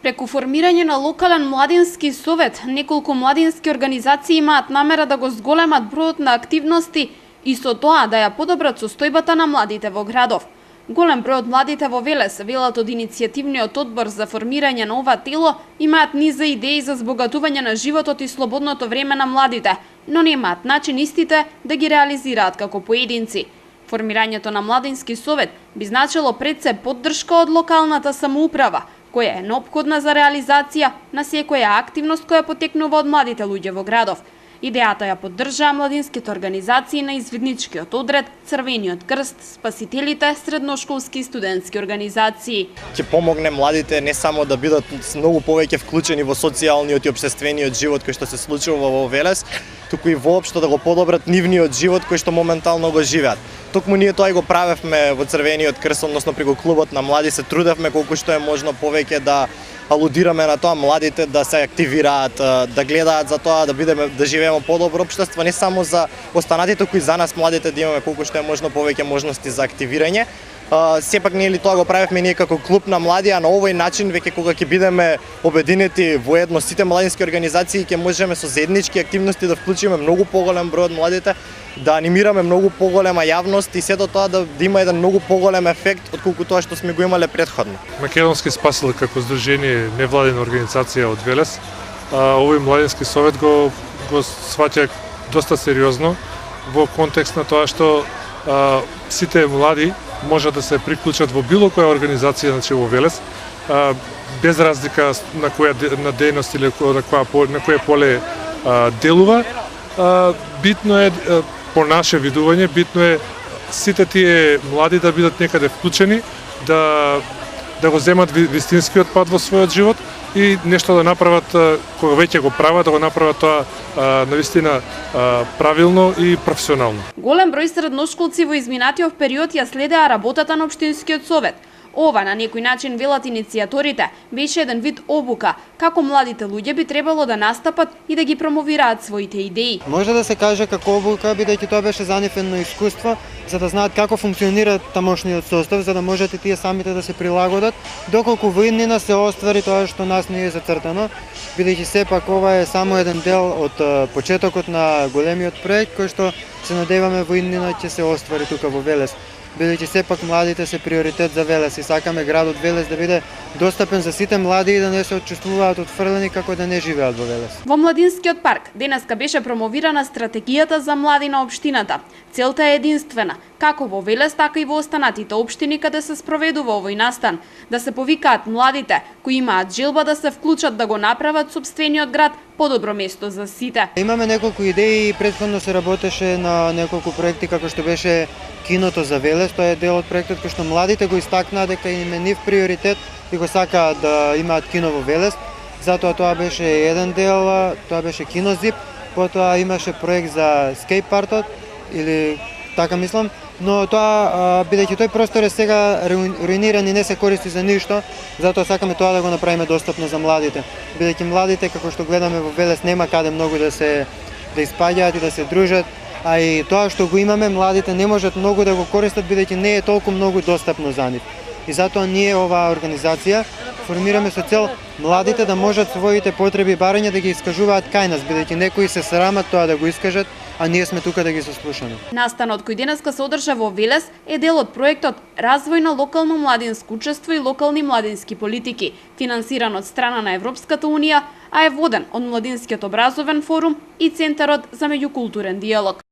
Преку формирање на локален младински совет, неколку младински организации имаат намера да го зголемат бројот на активности и со тоа да ја подобрат состојбата на младите во градов. Голем број од младите во Велес, велат од иницијативниот одбор за формирање на ова тело, имаат низа идеи за збогатување на животот и слободното време на младите, но немаат начин истите да ги реализираат како поединци. Формирањето на младински совет би значило пред се поддршка од локалната самоуправа, која е неопходна за реализација на секоја активност која потекнува од младите луѓе во градов. Идејата ја поддржаа младинските организации на извидничкиот одред, Црвениот крст, Спасителите, средношколски и студентски организации. Ќе помогне младите не само да бидат многу повеќе вклучени во социјалниот и општествениот живот кој што се случува во Велес, туку и воопшто да го подобрат нивниот живот кој што моментално го живеат. Токму ние тоа и го правевме во Црвениот крст, односно преку клубот на млади се трудевме колку што е можно повеќе да алудираме на тоа младите да се активираат, да гледаат за тоа да живееме подобро општество, не само за останатите, туку и за нас младите да имаме колку што е можно повеќе можности за активирање. Сепак ние тоа го правевме ние како клуб на млади, а на овој начин веќе кога ќе бидеме обединети во едно сите младински организации ќе можеме со заеднички активности да вклучиме многу поголем број од младите, да анимираме многу поголема јавност и сето тоа да има еден многу поголем ефект отколку тоа што сме го имале претходно. Македонски спасил како здружение невладина организација од Велес, овој младински совет го сваќа доста сериозно во контекст на тоа што сите млади може да се приклучат во било која организација, значи во Велес, без разлика на која на дејност или на која поле делува. Битно е, по наше видување, битно е сите тие млади да бидат некаде вклучени, да го земат вистинскиот пат во својот живот и нешто да направат, кога веќе го прават, да го направат тоа навистина правилно и професионално. Голем број средношколци во изминатиот период ја следеа работата на општинскиот совет. Ова, на некој начин, велат иницијаторите, беше еден вид обука како младите луѓе би требало да настапат и да ги промовираат своите идеи. Може да се каже како обука, бидејќи тоа беше за нив едно искуство, за да знаат како функционира тамошниот состав, за да можат и тие самите да се прилагодат, доколку во иднина се оствари тоа што нас не е зацртано, бидејќи сепак ова е само еден дел од почетокот на големиот проект кој што се надеваме во иднина ќе се оствари тука во Велес. Бидејќи сепак младите се приоритет за Велес и сакаме градот Велес да биде достапен за сите млади и да не се отчувствуваат отфрлени како да не живеат во Велес. Во Младинскиот парк денеска беше промовирана стратегијата за млади на општината. Целта е единствена, како во Велес, така и во останатите општини каде се спроведува овој настан, да се повикаат младите кои имаат желба да се вклучат да го направат сопствениот град подобро место за сите. Имаме неколку идеи и претходно се работеше на неколку проекти како што беше киното за Велес, тоа е дел од проектот кој што младите го истакнаа дека им е нив приоритет и го сакаат да имаат кино во Велес. Затоа тоа беше еден дел, тоа беше кинозип, потоа имаше проект за скейт партот или така мислам, но тоа бидејќи тој простор е сега руиниран и не се користи за ништо, затоа сакаме тоа да го направиме достапно за младите. Бидејќи младите како што гледаме во Велес нема каде многу да испаѓаат и да се дружат, а и тоа што го имаме младите не можат многу да го користат бидејќи не е толку многу достапно за нив. И затоа ние оваа организација формираме со цел младите да можат своите потреби и барања да ги искажуваат кај нас, бидејќи некои се срамат тоа да го искажат, а ние сме тука да ги сослушаме. Настанот кој денеска се одржа во Велес е дел од проектот Развој на локално младинско учество и локални младински политики, финансиран од страна на Европската унија, а е воден од Младинскиот образовен форум и Центарот за меѓукултурен диалог.